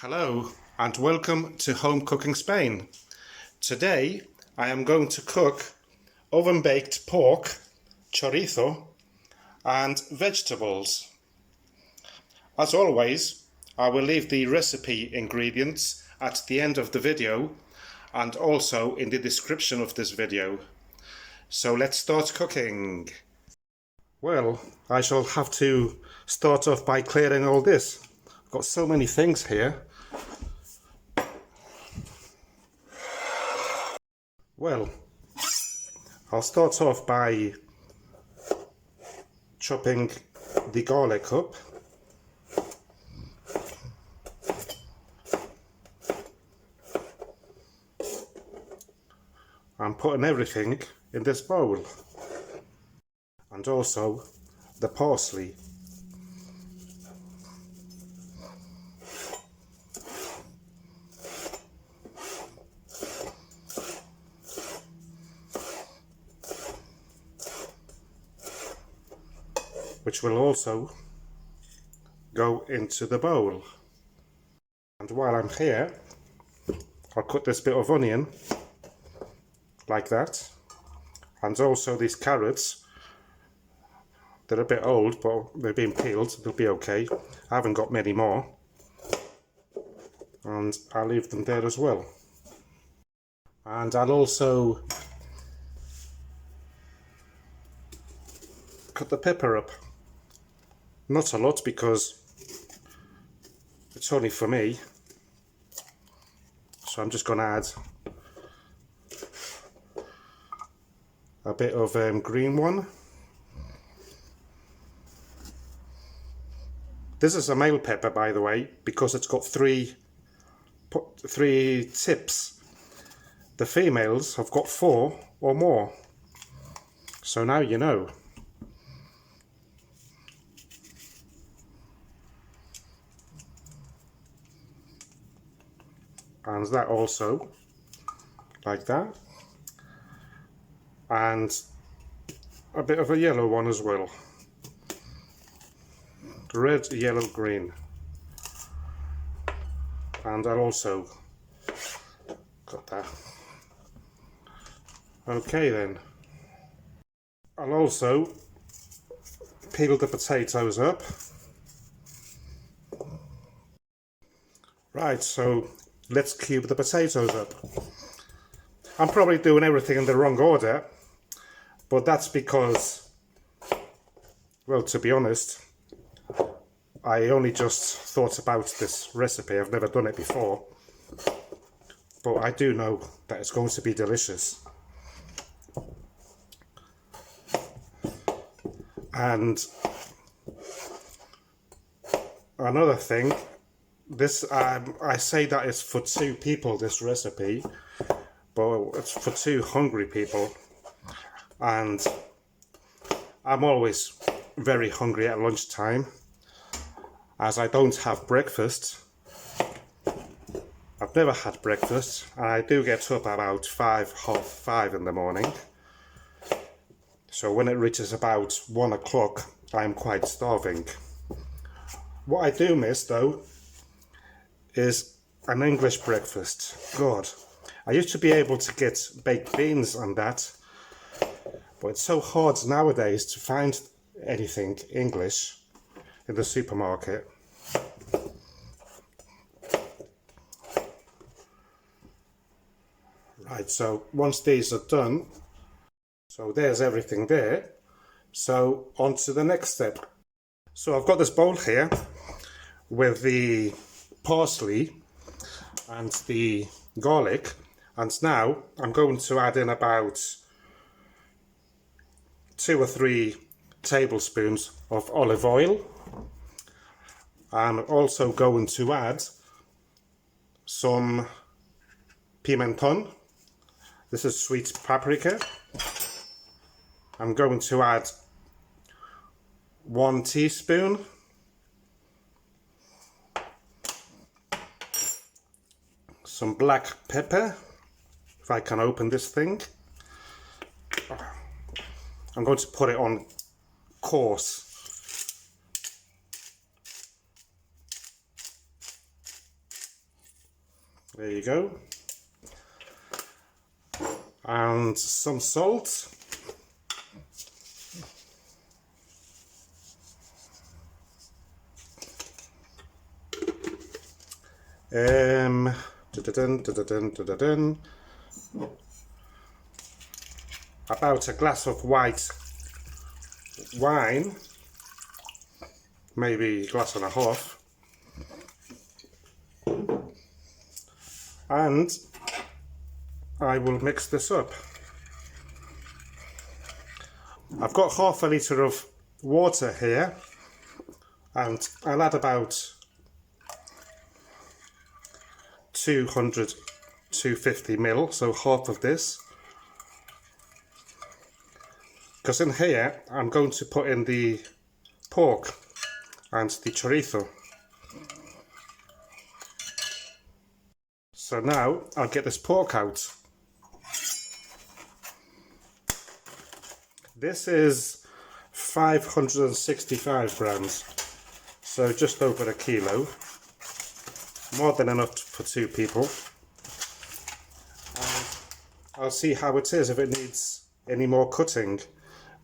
Hello and welcome to Home Cooking Spain. Today I am going to cook oven-baked pork, chorizo and vegetables. As always, I will leave the recipe ingredients at the end of the video and also in the description of this video. So let's start cooking. Well, I shall have to start off by clearing all this. I've got so many things here. Well, I'll start off by chopping the garlic up. I'm putting everything in this bowl. And also the parsley. Which will also go into the bowl. And while I'm here, I'll cut this bit of onion like that, and also these carrots. They're a bit old, but they've been peeled, they'll be okay. I haven't got many more, and I'll leave them there as well. And I'll also cut the pepper up. Not a lot because it's only for me, so I'm just going to add a bit of green one. This is a male pepper, by the way, because it's got three tips. The females have got 4 or more, so now you know. And that also, like that. And a bit of a yellow one as well. Red, yellow, green. And I'll also cut that. Okay then. I'll also peel the potatoes up. Right, so let's cube the potatoes up. I'm probably doing everything in the wrong order, but that's because, well, to be honest, I only just thought about this recipe. I've never done it before, but I do know that it's going to be delicious. And another thing, this I say that it's for 2 people, this recipe, but it's for 2 hungry people, and I'm always very hungry at lunchtime as I don't have breakfast. I've never had breakfast, and I do get up about 5:30 in the morning, so when it reaches about 1 o'clock I'm quite starving. What I do miss though is an English breakfast. God, I used to be able to get baked beans and that, but it's so hard nowadays to find anything English in the supermarket. Right, so once these are done, so there's everything there. So on to the next step. So I've got this bowl here with the parsley and the garlic, and now I'm going to add in about 2 or 3 tablespoons of olive oil. I'm also going to add some pimenton. This is sweet paprika. I'm going to add 1 teaspoon. Some black pepper, if I can open this thing. I'm going to put it on coarse. There you go. And some salt. About a glass of white wine, maybe a glass and a half, and I will mix this up. I've got half a litre of water here, and I'll add about 250 ml, so half of this. Because in here I'm going to put in the pork and the chorizo. So now I'll get this pork out. This is 565 grams, so just over a kilo. More than enough for 2 people. And I'll see how it is, if it needs any more cutting.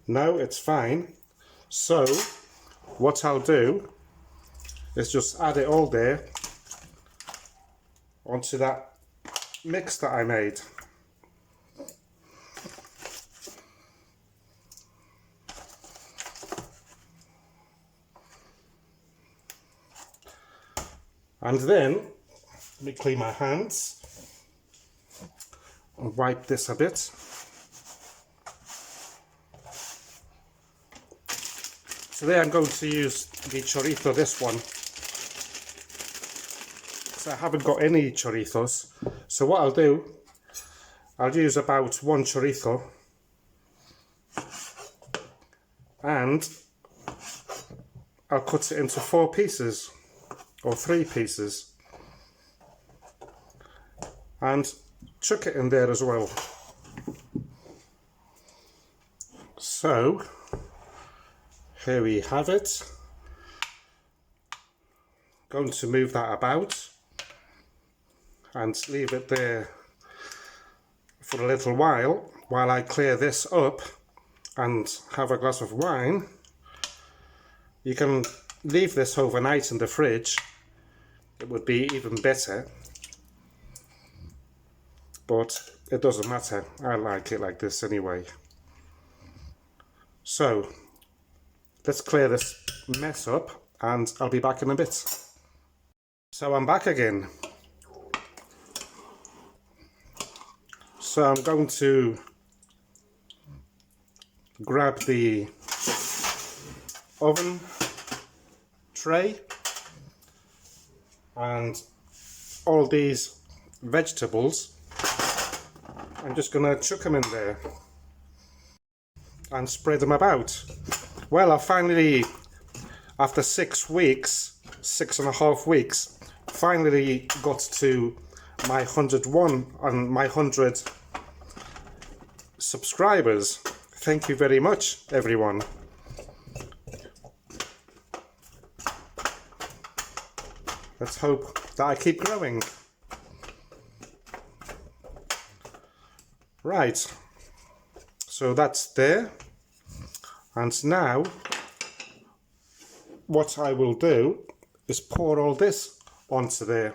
No, it's fine. So what I'll do is just add it all there onto that mix that I made. And then, let me clean my hands and wipe this a bit. Today I'm going to use the chorizo, this one. So I haven't got any chorizos. So what I'll do, I'll use about 1 chorizo. And I'll cut it into 4 pieces. Or 3 pieces, and chuck it in there as well. So here we have it. Going to move that about and leave it there for a little while I clear this up and have a glass of wine. You can leave this overnight in the fridge. It would be even better, but it doesn't matter. I like it like this anyway. So let's clear this mess up and I'll be back in a bit. So I'm back again. So I'm going to grab the oven tray and all these vegetables. I'm just gonna chuck them in there and spread them about. Well, I finally, after 6 weeks, 6.5 weeks, finally got to my 101 and my 100 subscribers. Thank you very much, everyone. Let's hope that I keep growing. Right, so that's there. And now, what I will do is pour all this onto there.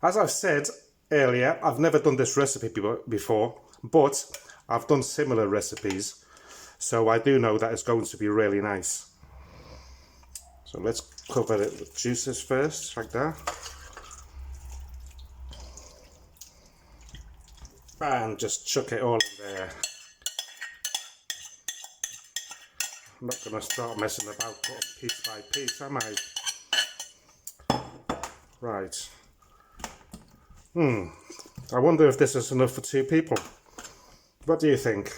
As I've said earlier, I've never done this recipe before, but I've done similar recipes, so I do know that it's going to be really nice. So let's cover it with juices first, like that. And just chuck it all in there. I'm not going to start messing about putting piece by piece, am I? Right. I wonder if this is enough for 2 people. What do you think?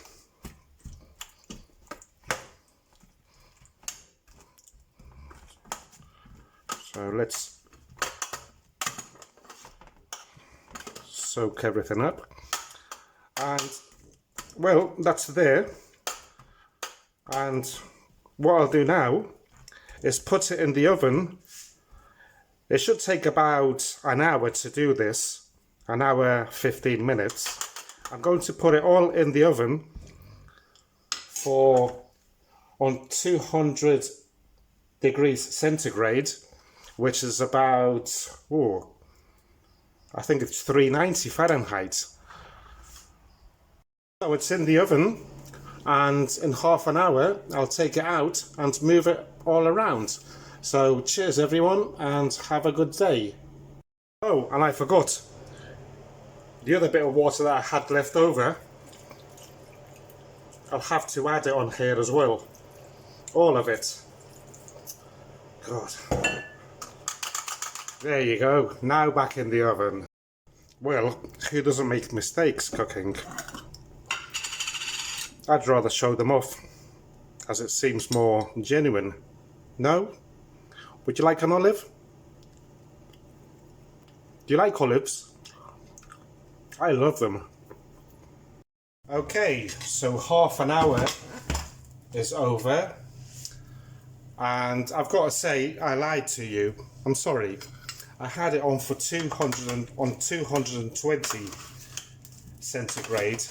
So let's soak everything up. And well, that's there. And what I'll do now is put it in the oven It should take about an hour to do this, an hour 15 minutes. I'm going to put it all in the oven on 200 degrees centigrade, which is about, I think it's 390 Fahrenheit. So it's in the oven, and in half an hour I'll take it out and move it all around. So cheers everyone, and have a good day. Oh, and I forgot the other bit of water that I had left over. I'll have to add it on here as well. All of it. God. There you go. Now back in the oven. Well, who doesn't make mistakes cooking? I'd rather show them off, as it seems more genuine. No? Would you like an olive? Do you like olives? I love them. Okay, so half an hour is over, and I've got to say I lied to you. I'm sorry. I had it on for 220 centigrade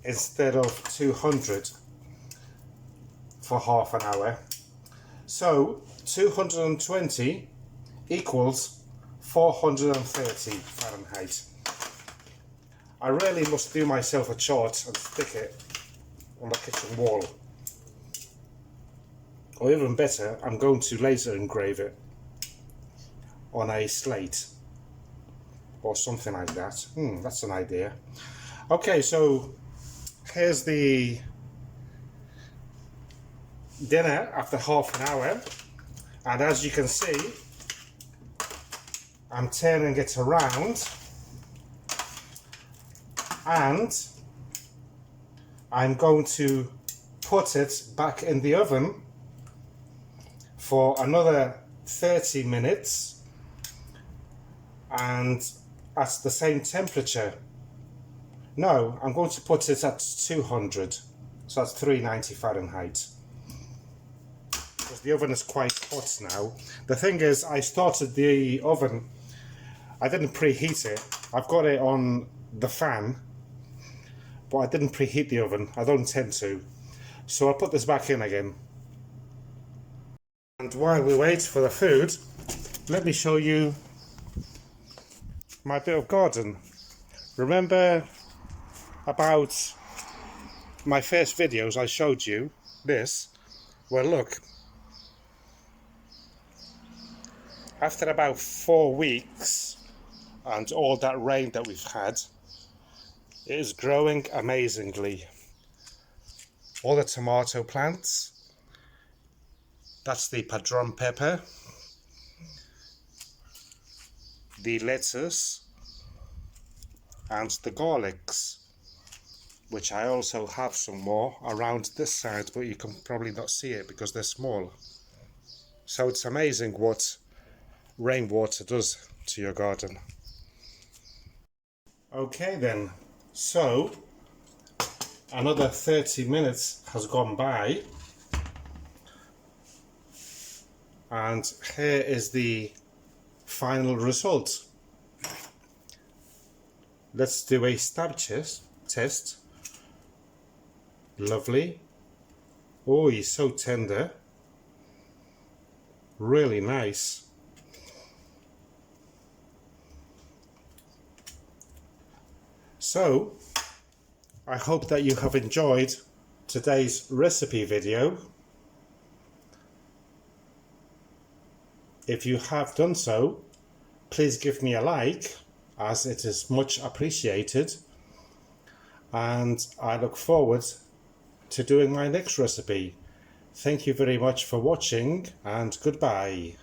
instead of 200 for half an hour. So 220 equals 430 Fahrenheit. I really must do myself a chart and stick it on the kitchen wall. Or even better, I'm going to laser engrave it on a slate or something like that. That's an idea. Okay, so here's the dinner after half an hour, and as you can see, I'm turning it around, and I'm going to put it back in the oven for another 30 minutes and at the same temperature. No, I'm going to put it at 200, so that's 390 Fahrenheit. Because the oven is quite hot now. The thing is, I started the oven, I didn't preheat it. I've got it on the fan, but I didn't preheat the oven. I don't intend to. So I'll put this back in again. And while we wait for the food, let me show you my bit of garden. Remember about my first videos I showed you this? Well, look, after about 4 weeks and all that rain that we've had, it is growing amazingly. All the tomato plants, that's the padron pepper, the lettuce, and the garlics, which I also have some more around this side, but you can probably not see it because they're small. So it's amazing what rainwater does to your garden. Okay then, so another 30 minutes has gone by, and here is the final result. Let's do a stab test. Lovely. Oh, he's so tender. Really nice. So, I hope that you have enjoyed today's recipe video. If you have done so, please give me a like, as it is much appreciated, and I look forward to doing my next recipe. Thank you very much for watching, and goodbye.